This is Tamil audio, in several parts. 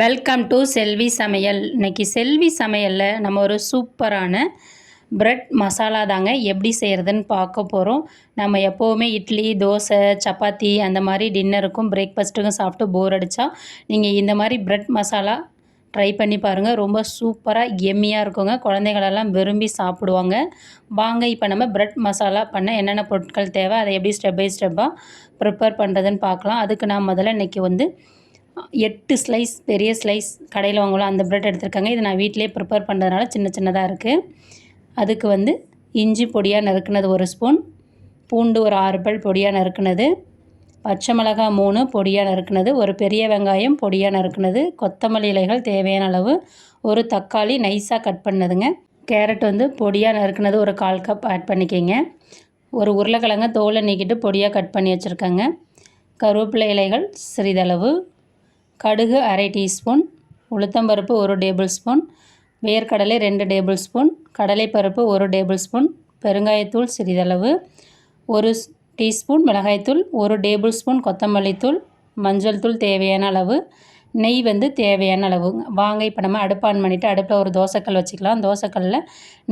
வெல்கம் டு செல்வி சமையல். இன்றைக்கி செல்வி சமையலில் நம்ம ஒரு சூப்பரான பிரெட் மசாலா தாங்க எப்படி செய்கிறதுன்னு பார்க்க போகிறோம். நம்ம எப்போவுமே இட்லி, தோசை, சப்பாத்தி அந்த மாதிரி டின்னருக்கும் பிரேக்ஃபாஸ்ட்டுக்கும் சாப்பிட்டு போர் அடித்தா நீங்கள் இந்த மாதிரி பிரெட் மசாலா ட்ரை பண்ணி பாருங்கள். ரொம்ப சூப்பராக எம்மியாக இருக்குங்க. குழந்தைகளெல்லாம் விரும்பி சாப்பிடுவாங்க. வாங்க இப்போ நம்ம பிரெட் மசாலா பண்ண என்னென்ன பொருட்கள் தேவை, அதை எப்படி ஸ்டெப் பை ஸ்டெப்பாக ப்ரிப்பேர் பண்ணுறதுன்னு பார்க்கலாம். அதுக்கு நான் முதல்ல இன்றைக்கி 8 ஸ்லைஸ் பெரிய ஸ்லைஸ் கடையில் வாங்கலாம் அந்த பிரெட் எடுத்துருக்காங்க. இது நான் வீட்டிலே ப்ரிப்பேர் பண்ணுறதுனால சின்ன சின்னதாக இருக்குது. அதுக்கு இஞ்சி பொடியாக நறுக்குனது 1 ஸ்பூன், பூண்டு ஒரு 6 பல் பொடியாக நறுக்குனது, பச்சை மிளகாய் 3 பொடியாக நறுக்குனது, ஒரு பெரிய வெங்காயம் பொடியாக நறுக்குனது, கொத்தமல்லி இலைகள் தேவையான அளவு, ஒரு தக்காளி நைஸாக கட் பண்ணதுங்க, கேரட் பொடியாக நறுக்குனது ஒரு 1/4 கப் ஆட் பண்ணிக்கோங்க, ஒரு உருளைக்கிழங்க தோலை நீக்கிட்டு பொடியாக கட் பண்ணி வச்சுருக்கேங்க, கருவேப்பிலை இலைகள் சிறிதளவு, கடுகு 1/2 டீஸ்பூன், உளுத்தம்பருப்பு 1 டேபிள் ஸ்பூன், வேர்க்கடலை 2 டேபிள் ஸ்பூன், கடலைப்பருப்பு 1 டேபிள் ஸ்பூன், பெருங்காயத்தூள் சிறிதளவு, 1 டீஸ்பூன் மிளகாய்த்தூள், 1 டேபிள் ஸ்பூன் கொத்தமல்லி தூள், மஞ்சள் தூள் தேவையான அளவு, நெய் தேவையான அளவு. வாங்க இப்போ நம்ம அடுப்பு ஆன் பண்ணிவிட்டு அடுப்பில் ஒரு தோசைக்கல் வச்சுக்கலாம். தோசைக்கல்லில்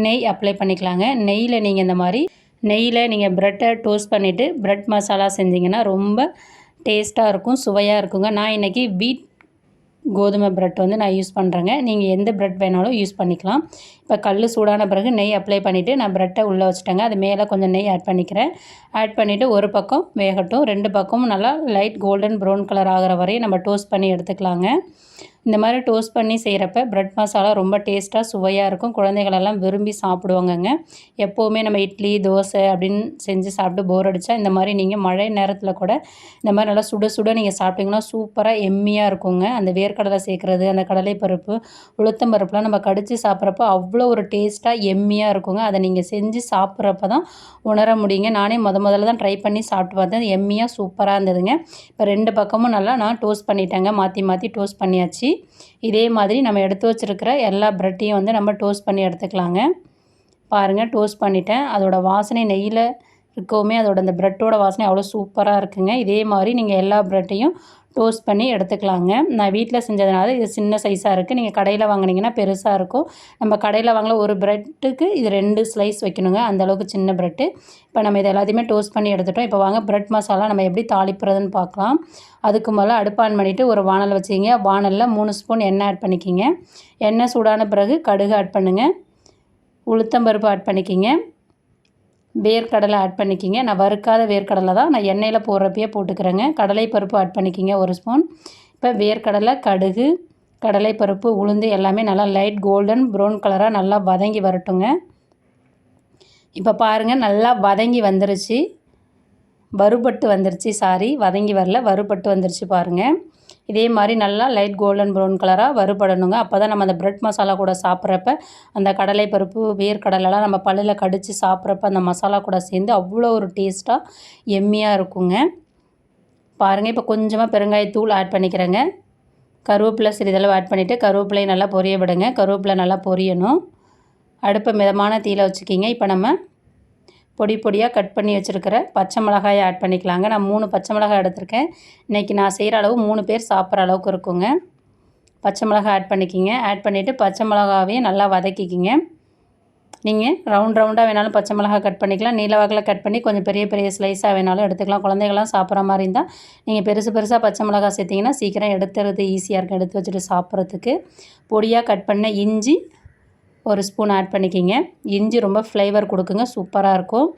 நெய் அப்ளை பண்ணிக்கலாங்க. நெய்யில் நீங்கள் ப்ரெட்டை டோஸ்ட் பண்ணிவிட்டு ப்ரெட் மசாலா செஞ்சிங்கன்னா ரொம்ப டேஸ்ட்டாக இருக்கும், சுவையாக இருக்குங்க. நான் இன்றைக்கி வீட் கோதுமை ப்ரெட் நான் யூஸ் பண்ணுறேங்க. நீங்கள் எந்த ப்ரெட் வேணாலும் யூஸ் பண்ணிக்கலாம். இப்போ கல் சூடான பிறகு நெய் அப்ளை பண்ணிவிட்டு நான் ப்ரெட்டை உள்ளே வச்சுட்டேங்க. அது மேலே கொஞ்சம் நெய் ஆட் பண்ணிக்கிறேன். ஆட் பண்ணிவிட்டு ஒரு பக்கம் வேகட்டும், 2 பக்கமும் நல்லா லைட் கோல்டன் ப்ரௌன் கலர் ஆகிற வரையும் நம்ம டோஸ்ட் பண்ணி எடுத்துக்கலாங்க. இந்த மாதிரி டோஸ்ட் பண்ணி செய்கிறப்ப ப்ரெட் மசாலா ரொம்ப டேஸ்ட்டாக சுவையாக இருக்கும். குழந்தைகளெல்லாம் விரும்பி சாப்பிடுவாங்கங்க. எப்போவுமே நம்ம இட்லி, தோசை அப்படின்னு செஞ்சு சாப்பிட்டு போர் அடித்தா இந்த மாதிரி நீங்கள் மழை நேரத்தில் கூட இந்த மாதிரி நல்லா சுட சுட நீங்கள் சாப்பிட்டிங்கன்னா சூப்பராக எம்மியாக இருக்குங்க. அந்த வேர்க்கடலை சேர்க்குறது, அந்த கடலைப்பருப்பு, உளுத்தம்பருப்புலாம் நம்ம கடித்து சாப்பிட்றப்ப அவ்வளோ ஒரு டேஸ்ட்டாக எம்மியாக இருக்குங்க. அதை நீங்கள் செஞ்சு சாப்பிட்றப்ப தான் உணர முடியுங்க. நானே முதல்ல தான் ட்ரை பண்ணி சாப்பிட்டு பார்த்தேன். எம்மியாக சூப்பராக இருந்ததுங்க. இப்போ 2 பக்கமும் நல்லா நான் டோஸ்ட் பண்ணிட்டேங்க. மாற்றி டோஸ்ட் பண்ணியாச்சு. இதே மாதிரி நம்ம எடுத்து வச்சுருக்கிற எல்லா ப்ரெட்டையும் நம்ம டோஸ்ட் பண்ணி எடுத்துக்கலாங்க. பாருங்கள், டோஸ்ட் பண்ணிட்டேன். அதோட வாசனை நெய்யில் இருக்கவுமே அந்த ப்ரெட்டோட வாசனை அவ்வளோ சூப்பராக இருக்குங்க. இதே மாதிரி நீங்கள் எல்லா ப்ரெட்டையும் டோஸ்ட் பண்ணி எடுத்துக்கலாங்க. நான் வீட்டில் செஞ்சதுனால இது சின்ன சைஸாக இருக்குது. நீங்கள் கடையில் வாங்கினீங்கன்னா பெருசாக இருக்கும். நம்ம கடையில் வாங்கல ஒரு ப்ரெட்டுக்கு இது 2 ஸ்லைஸ் வைக்கணுங்க, அந்தளவுக்கு சின்ன ப்ரெட்டு. இப்போ நம்ம இது எல்லாத்தையுமே டோஸ்ட் பண்ணி எடுத்துட்டோம். இப்போ வாங்க ப்ரெட் மசாலா நம்ம எப்படி தாளிப்புறதுன்னு பார்க்கலாம். அதுக்கு முதல்ல அடுப்பு ஆன் பண்ணிவிட்டு ஒரு வானல் வச்சுக்கிங்க. வானலில் 3 ஸ்பூன் எண்ணெய் ஆட் பண்ணிக்கிங்க. எண்ணெய் சூடான பிறகு கடுகு ஆட் பண்ணுங்கள், உளுத்தம்பருப்பு ஆட் பண்ணிக்கிங்க, வேர்க்கடலை ஆட் பண்ணிக்கிங்க. நான் வறுக்காத வேர்க்கடலை தான் நான் எண்ணெயில் போடுறப்பயே போட்டுக்கிறேங்க. கடலைப்பருப்பு ஆட் பண்ணிக்கிங்க 1 ஸ்பூன். இப்போ வேர்க்கடலை, கடுகு, கடலைப்பருப்பு, உளுந்து எல்லாமே நல்லா லைட் கோல்டன் ப்ரௌன் கலராக நல்லா வதங்கி வரட்டுங்க. இப்போ பாருங்கள், நல்லா வதங்கி வந்துருச்சு. வதங்கி வரல, வறுபட்டு வந்துருச்சு பாருங்கள். இதே மாதிரி நல்லா லைட் கோல்டன் ப்ரௌன் கலராக வறுபடணுங்க. அப்போ தான் நம்ம அந்த ப்ரெட் மசாலா கூட சாப்பிட்றப்ப அந்த கடலைப்பருப்பு, வேர்க்கடலைலாம் நம்ம பல்லில் கடித்து சாப்பிட்றப்ப அந்த மசாலா கூட சேர்ந்து அவ்வளோ ஒரு டேஸ்ட்டாக எம்மியாக இருக்குங்க. பாருங்கள், இப்போ கொஞ்சமாக பெருங்காயத்தூள் ஆட் பண்ணிக்கிறேங்க. கருவேப்பிலை சிறிதளவு ஆட் பண்ணிவிட்டு கருவேப்பிலையை நல்லா பொரிய விடுங்க. கருவேப்பிலை நல்லா பொரியணும். அடுப்பை மிதமான தீயில் வச்சுக்கிங்க. இப்போ நம்ம பொடியாக கட் பண்ணி வச்சுருக்கிற பச்சை மிளகாயை ஆட் பண்ணிக்கலாங்க. நான் 3 பச்சை மிளகாய் எடுத்திருக்கேன். இன்றைக்கி நான் செய்கிற அளவு 3 பேர் சாப்பிட்ற அளவுக்கு இருக்குங்க. பச்சை மிளகாய் ஆட் பண்ணிக்கிங்க. ஆட் பண்ணிவிட்டு பச்சை மிளகாவையும் நல்லா வதக்கிக்கிங்க. நீங்கள் ரவுண்டாக வேணாலும் பச்சை மிளகாய் கட் பண்ணிக்கலாம். நீளவாக்கில் கட் பண்ணி கொஞ்சம் பெரிய ஸ்லைஸாக வேணாலும் எடுத்துக்கலாம். குழந்தைகள்லாம் சாப்பிட்ற மாதிரி இருந்தால் நீங்கள் பெருசாக பச்சை மிளகாய் சேர்த்திங்கன்னா சீக்கிரம் எடுத்துறது ஈஸியாக இருக்கும், எடுத்து வச்சுட்டு சாப்பிட்றதுக்கு. பொடியாக கட் பண்ண இஞ்சி 1 ஸ்பூன் ஆட் பண்ணிக்கிங்க. இஞ்சி ரொம்ப ஃப்ளேவர் கொடுக்குங்க, சூப்பராக இருக்கும்.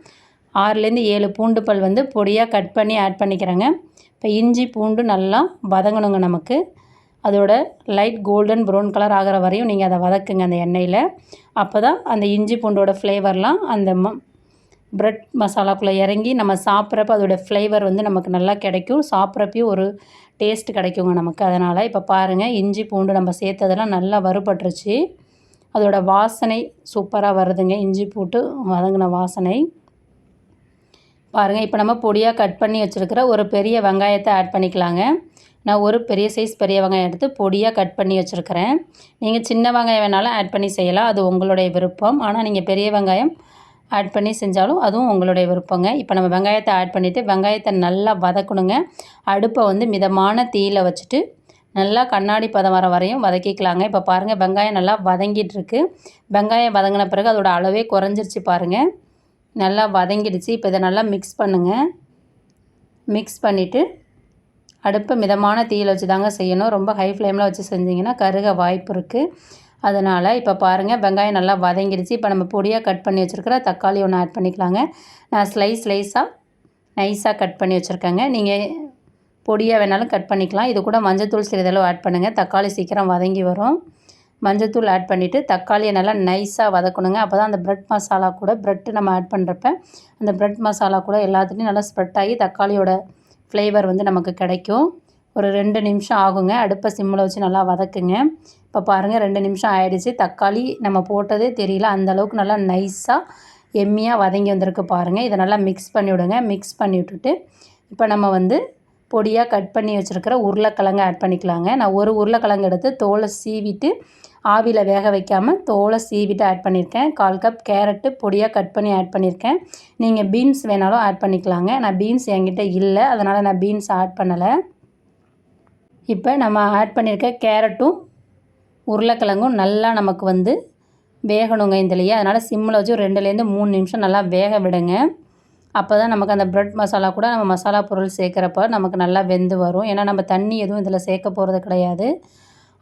6லேருந்து 7 பூண்டு பல் பொடியாக கட் பண்ணி ஆட் பண்ணிக்கிறேங்க. இப்போ இஞ்சி பூண்டு நல்லா வதங்கணுங்க. நமக்கு அதோட லைட் கோல்டன் ப்ரௌன் கலர் ஆகிற வரையும் நீங்கள் அதை வதக்குங்க அந்த எண்ணெயில். அப்போ தான் அந்த இஞ்சி பூண்டோட ஃப்ளேவர்லாம் அந்த ப்ரெட் மசாலாக்குள்ளே இறங்கி நம்ம சாப்பிட்றப்ப அதோடய ஃப்ளேவர் நமக்கு நல்லா கிடைக்கும். சாப்பிட்றப்பையும் ஒரு டேஸ்ட் கிடைக்குங்க நமக்கு. அதனால் இப்போ பாருங்கள், இஞ்சி பூண்டு நம்ம சேர்த்ததெல்லாம் நல்லா வறுபட்டுருச்சு. அதோட வாசனை சூப்பராக வருதுங்க. இஞ்சி போட்டு வதங்கின வாசனை பாருங்கள். இப்போ நம்ம பொடியாக கட் பண்ணி வச்சுருக்கிற ஒரு பெரிய வெங்காயத்தை ஆட் பண்ணிக்கலாங்க. நான் ஒரு பெரிய சைஸ் பெரிய வெங்காயம் எடுத்து பொடியாக கட் பண்ணி வச்சுருக்கிறேன். நீங்கள் சின்ன வெங்காயம் வேணாலும் ஆட் பண்ணி செய்யலாம், அது உங்களுடைய விருப்பம். ஆனால் நீங்கள் பெரிய வெங்காயம் ஆட் பண்ணி செஞ்சாலும் அதுவும் உங்களுடைய விருப்பங்க. இப்போ நம்ம வெங்காயத்தை ஆட் பண்ணிவிட்டு வெங்காயத்தை நல்லா வதக்கணுங்க. அடுப்பை மிதமான தீயில் வச்சுட்டு நல்லா கண்ணாடி பதம் வர வரையும் வதக்கிக்கலாங்க. இப்போ பாருங்கள் வெங்காயம் நல்லா வதங்கிட்டுருக்கு. வெங்காயம் வதங்கின பிறகு அதோட அளவே குறைஞ்சிருச்சு பாருங்கள். நல்லா வதங்கிடுச்சு. இப்போ இதை நல்லா மிக்ஸ் பண்ணுங்கள். மிக்ஸ் பண்ணிவிட்டு அடுப்பை மிதமான தீயில் வச்சு தாங்க செய்யணும். ரொம்ப ஹை ஃப்ளேமில் வச்சு செஞ்சிங்கன்னா கருக வாய்ப்பு இருக்குது. அதனால் இப்போ பாருங்கள் வெங்காயம் நல்லா வதங்கிடுச்சு. இப்போ நம்ம பொடியாக கட் பண்ணி வச்சுருக்கிற தக்காளி ஒன்று ஆட் பண்ணிக்கலாங்க. நான் ஸ்லைஸாக நைஸாக கட் பண்ணி வச்சுருக்கேங்க. நீங்கள் பொடியாக வேணாலும் கட் பண்ணிக்கலாம். இது கூட மஞ்சத்தூள் சிறிதளவு ஆட் பண்ணுங்கள். தக்காளி சீக்கிரம் வதங்கி வரும். மஞ்சத்தூள் ஆட் பண்ணிவிட்டு தக்காளியை நல்லா நைஸாக வதக்கணுங்க. அப்போ தான் அந்த ப்ரெட் மசாலா கூட ப்ரெட்டு நம்ம ஆட் பண்ணுறப்ப அந்த ப்ரெட் மசாலா கூட எல்லாத்துலேயும் நல்லா ஸ்ப்ரெட் ஆகி தக்காளியோட ஃப்ளேவர் வந்து நமக்கு கிடைக்கும். ஒரு 2 நிமிஷம் ஆகுங்க. அடுப்பை சிம்மில் வச்சு நல்லா வதக்குங்க. இப்போ பாருங்கள் 2 நிமிஷம் ஆகிடுச்சு. தக்காளி நம்ம போட்டதே தெரியல. அந்தளவுக்கு நல்லா நைஸாக எம்மியாக வதங்கி வந்திருக்கு பாருங்கள். இதை நல்லா மிக்ஸ் பண்ணி விடுங்க. மிக்ஸ் பண்ணி விட்டுட்டு இப்போ நம்ம வந்து பொடியாக கட் பண்ணி வச்சுருக்கிற உருளைக்கிழங்கு ஆட் பண்ணிக்கலாங்க. நான் ஒரு உருளைக்கிழங்கு எடுத்து தோலை சீவிட்டு ஆவியில் வேக வைக்காமல் தோலை சீவிட்டு ஆட் பண்ணியிருக்கேன். 1/4 கப் கேரட்டு பொடியாக கட் பண்ணி ஆட் பண்ணியிருக்கேன். நீங்கள் பீன்ஸ் வேணாலும் ஆட் பண்ணிக்கலாங்க. நான் பீன்ஸ் என்கிட்ட இல்லை, அதனால் நான் பீன்ஸ் ஆட் பண்ணலை. இப்போ நம்ம ஆட் பண்ணியிருக்க கேரட்டும் உருளைக்கிழங்கும் நல்லா நமக்கு வந்து வேகணுங்க இதுலையே. அதனால் சிம்மில் வச்சு 2லேருந்து 3 நிமிஷம் நல்லா வேக விடுங்க. அப்போ தான் நமக்கு அந்த ப்ரெட் மசாலா கூட நம்ம மசாலா பொருள் சேர்க்குறப்ப நமக்கு நல்லா வெந்து வரும். ஏன்னா நம்ம தண்ணி எதுவும் இதில் சேர்க்க போகிறது கிடையாது.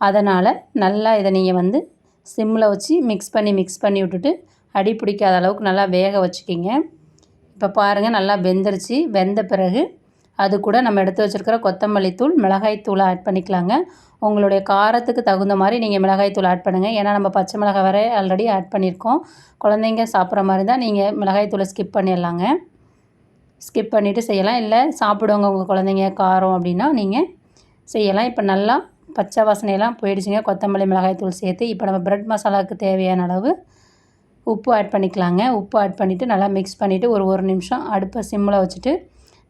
அதனால் நல்லா இதை நீங்கள் வந்து சிம்மில் வச்சு மிக்ஸ் பண்ணி விட்டுட்டு அடி பிடிக்காத அளவுக்கு நல்லா வேக வச்சுக்கிங்க. இப்போ பாருங்கள் நல்லா வெந்துருச்சு. வெந்த பிறகு அது கூட நம்ம எடுத்து வச்சுருக்கிற கொத்தமல்லி தூள், மிளகாய் தூளை ஆட் பண்ணிக்கலாங்க. உங்களுடைய காரத்துக்கு தகுந்த மாதிரி நீங்கள் மிளகாய் தூள் ஆட் பண்ணுங்கள். ஏன்னா நம்ம பச்சை மிளகாய் வரை ஆல்ரெடி ஆட் பண்ணியிருக்கோம். குழந்தைங்க சாப்பிட்ற மாதிரி தான் நீங்கள் மிளகாய் தூளை ஸ்கிப் பண்ணிடலாங்க. ஸ்கிப் பண்ணிவிட்டு செய்யலாம். இல்லை சாப்பிடுவாங்க உங்கள் குழந்தைங்க காரம் அப்படின்னா நீங்கள் செய்யலாம். இப்போ நல்லா பச்சை வாசனையெல்லாம் போயிடுச்சுங்க. கொத்தமல்லி மிளகாய் தூள் சேர்த்து இப்போ நம்ம ப்ரெட் மசாலாவுக்கு தேவையான அளவு உப்பு ஆட் பண்ணிக்கலாங்க. உப்பு ஆட் பண்ணிவிட்டு நல்லா மிக்ஸ் பண்ணிவிட்டு ஒரு நிமிஷம் அடுப்பை சிம்மில் வச்சுட்டு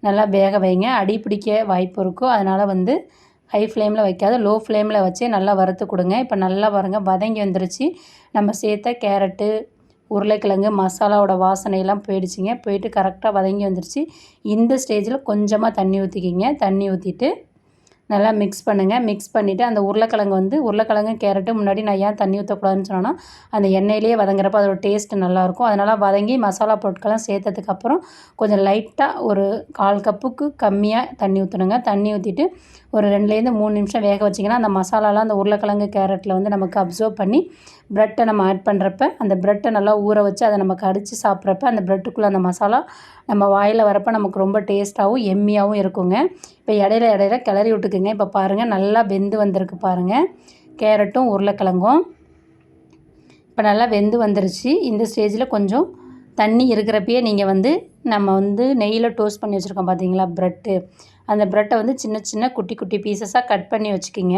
நல்லா வேக வைங்க. அடி பிடிக்க வாய்ப்பு இருக்கும். அதனால் வந்து ஹை ஃப்ளேமில் வைக்காத லோ ஃப்ளேமில் வச்சு நல்லா வறுத்து கொடுங்க. இப்போ நல்லா பாருங்கள் வதங்கி வந்துருச்சு. நம்ம சேர்த்த கேரட்டு உருளைக்கிழங்கு மசாலாவோட வாசனையெல்லாம் போயிடுச்சுங்க. போயிட்டு கரெக்டாக வதங்கி வந்துருச்சு. இந்த ஸ்டேஜில் கொஞ்சமாக தண்ணி ஊற்றிக்கிங்க. தண்ணி ஊற்றிட்டு நல்லா மிக்ஸ் பண்ணுங்கள். மிக்ஸ் பண்ணிவிட்டு அந்த உருளைக்கிழங்கு கேரட்டு முன்னாடி நான் ஏன் தண்ணி ஊற்றக்கூடாதுன்னு சொன்னேன்னா அந்த எண்ணெயிலேயே வதங்குறப்போ அதோட டேஸ்ட்டு நல்லாயிருக்கும். அதனால் வதங்கி மசாலா பொருட்கள்லாம் சேர்த்ததுக்கப்புறம் கொஞ்சம் லைட்டாக ஒரு 1/4 கப்புக்கு கம்மியாக தண்ணி ஊற்றணுங்க. தண்ணி ஊற்றிட்டு ஒரு 2லேருந்து 3 நிமிஷம் வேக வச்சிங்கன்னா அந்த மசாலாலாம் அந்த உருளைக்கிழங்கு கேரட்டில் வந்து நமக்கு அப்சர்வ் பண்ணி ப்ரெட்டை நம்ம ஆட் பண்ணுறப்ப அந்த ப்ரெட்டை நல்லா ஊற வச்சு அதை நம்ம கடித்து சாப்பிட்றப்ப அந்த ப்ரெட்டுக்குள்ளே அந்த மசாலா நம்ம வாயில் வரப்போ நமக்கு ரொம்ப டேஸ்ட்டாகவும் எம்மியாகவும் இருக்குங்க. இப்போ இடையில கிளறி விட்டுக்குங்க. இப்போ பாருங்கள் நல்லா வெந்து வந்திருக்கு பாருங்கள் கேரட்டும் உருளைக்கிழங்கும். இப்போ நல்லா வெந்து வந்துருச்சு. இந்த ஸ்டேஜில் கொஞ்சம் தண்ணி இருக்கிறப்பயே நீங்கள் வந்து நம்ம வந்து நெய்யில் டோஸ்ட் பண்ணி வச்சுருக்கோம் பார்த்தீங்களா ப்ரெட்டு, அந்த ப்ரெட்டை வந்து சின்ன குட்டி குட்டி பீசஸாக கட் பண்ணி வச்சுக்கிங்க.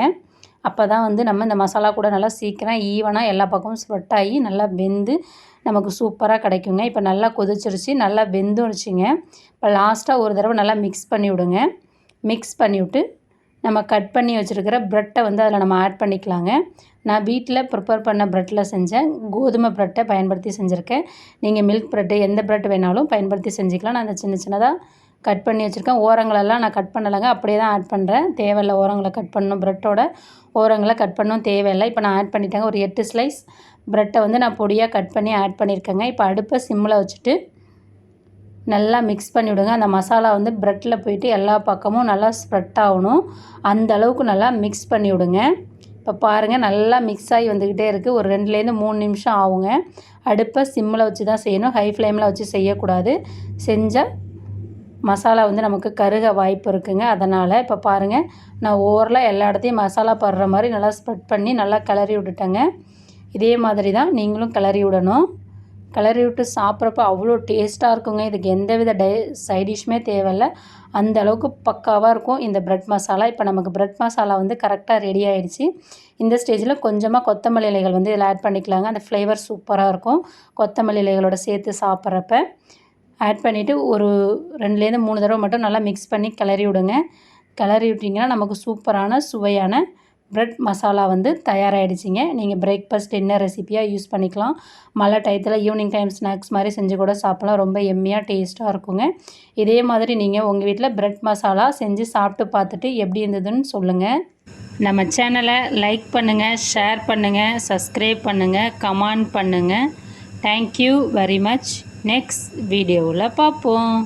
அப்போ தான் வந்து நம்ம இந்த மசாலா கூட நல்லா சீக்கிரம் ஈவனாக எல்லா பக்கமும் ஸ்ப்ரெட் ஆகி நல்லா வெந்து நமக்கு சூப்பராக கிடைக்குங்க. இப்போ நல்லா கொதிச்சிருச்சு, நல்லா வெந்துருச்சுங்க. இப்போ லாஸ்ட்டாக ஒரு தடவை நல்லா மிக்ஸ் பண்ணி விடுங்க. மிக்ஸ் பண்ணிவிட்டு நம்ம கட் பண்ணி வச்சுருக்கிற ப்ரெட்டை வந்து அதில் நம்ம ஆட் பண்ணிக்கலாங்க. நான் வீட்டில் ப்ரிப்பேர் பண்ண ப்ரெட்டில் செஞ்சேன். கோதுமை ப்ரெட்டை பயன்படுத்தி செஞ்சுருக்கேன். நீங்கள் மில்க் ப்ரெட்டு எந்த ப்ரெட் வேணாலும் பயன்படுத்தி செஞ்சுக்கலாம். நான் அதை சின்னதாக கட் பண்ணி வச்சுருக்கேன். ஓரங்களெல்லாம் நான் கட் பண்ணலைங்க, அப்படியே தான் ஆட் பண்ணுறேன். தேவையில்லை ஓரங்களை கட் பண்ணணும், ப்ரெட்டோட ஓரங்களை கட் பண்ணணும் தேவையில்லை. இப்போ நான் ஆட் பண்ணிட்டேங்க. ஒரு 8 ஸ்லைஸ் ப்ரெட்டை வந்து நான் பொடியாக கட் பண்ணி ஆட் பண்ணியிருக்கேங்க. இப்போ அடுப்பை சிம்மில் வச்சுட்டு நல்லா மிக்ஸ் பண்ணி விடுங்க. அந்த மசாலா வந்து ப்ரெட்டில் போயிட்டு எல்லா பக்கமும் நல்லா ஸ்ப்ரெட் ஆகணும். அந்த அளவுக்கு நல்லா மிக்ஸ் பண்ணி விடுங்க. இப்போ பாருங்கள் நல்லா மிக்ஸ் ஆகி வந்துக்கிட்டே இருக்குது. ஒரு 2லேருந்து 3 நிமிஷம் ஆகுங்க. அடுப்பை சிம்மில் வச்சு தான் செய்யணும், ஹை ஃப்ளேமில் வச்சு செய்யக்கூடாது. செஞ்சால் மசாலா வந்து நமக்கு கருக வாய்ப்பு இருக்குங்க. அதனால் இப்போ பாருங்கள் நான் ஓவரலாக எல்லா இடத்தையும் மசாலா படுற மாதிரி நல்லா ஸ்ப்ரெட் பண்ணி நல்லா கிளறி விட்டுட்டேங்க. இதே மாதிரி தான் நீங்களும் கிளறி விடணும். கிளறி விட்டு சாப்பிட்றப்ப அவ்வளோ டேஸ்ட்டாக இருக்குங்க. இதுக்கு எந்தவித சைடிஷ்மே தேவையில்லை, அந்த அளவுக்கு பக்காவாக இருக்கும் இந்த ப்ரெட் மசாலா. இப்போ நமக்கு ப்ரெட் மசாலா வந்து கரெக்டாக ரெடி ஆகிடுச்சு. இந்த ஸ்டேஜில் கொஞ்சமாக கொத்தமல்லி இலைகள் வந்து இதில் ஆட் பண்ணிக்கலாங்க. அந்த ஃப்ளேவர் சூப்பராக இருக்கும் கொத்தமல்லி இலைகளோட சேர்த்து சாப்பிட்றப்ப. ஆட் பண்ணிவிட்டு ஒரு 2லேருந்து 3 தடவை மட்டும் நல்லா மிக்ஸ் பண்ணி கிளறி விடுங்க. கிளறி விட்டிங்கன்னா நமக்கு சூப்பரான சுவையான பிரெட் மசாலா வந்து தயாராகிடுச்சிங்க. நீங்கள் பிரேக்ஃபாஸ்ட் டின்னர் ரெசிப்பியாக யூஸ் பண்ணிக்கலாம். மழை டயத்தில் ஈவினிங் டைம் ஸ்நாக்ஸ் மாதிரி செஞ்சு கூட சாப்பிட்லாம். ரொம்ப எம்மியாக டேஸ்ட்டாக இருக்குங்க. இதே மாதிரி நீங்கள் உங்கள் வீட்டில் பிரெட் மசாலா செஞ்சு சாப்பிட்டு பார்த்துட்டு எப்படி இருந்ததுன்னு சொல்லுங்கள். நம்ம சேனலை லைக் பண்ணுங்கள், ஷேர் பண்ணுங்கள், சப்ஸ்கிரைப் பண்ணுங்கள், கமெண்ட் பண்ணுங்கள். Thank you very much. நெக்ஸ்ட் வீடியோவில் பார்ப்போம்.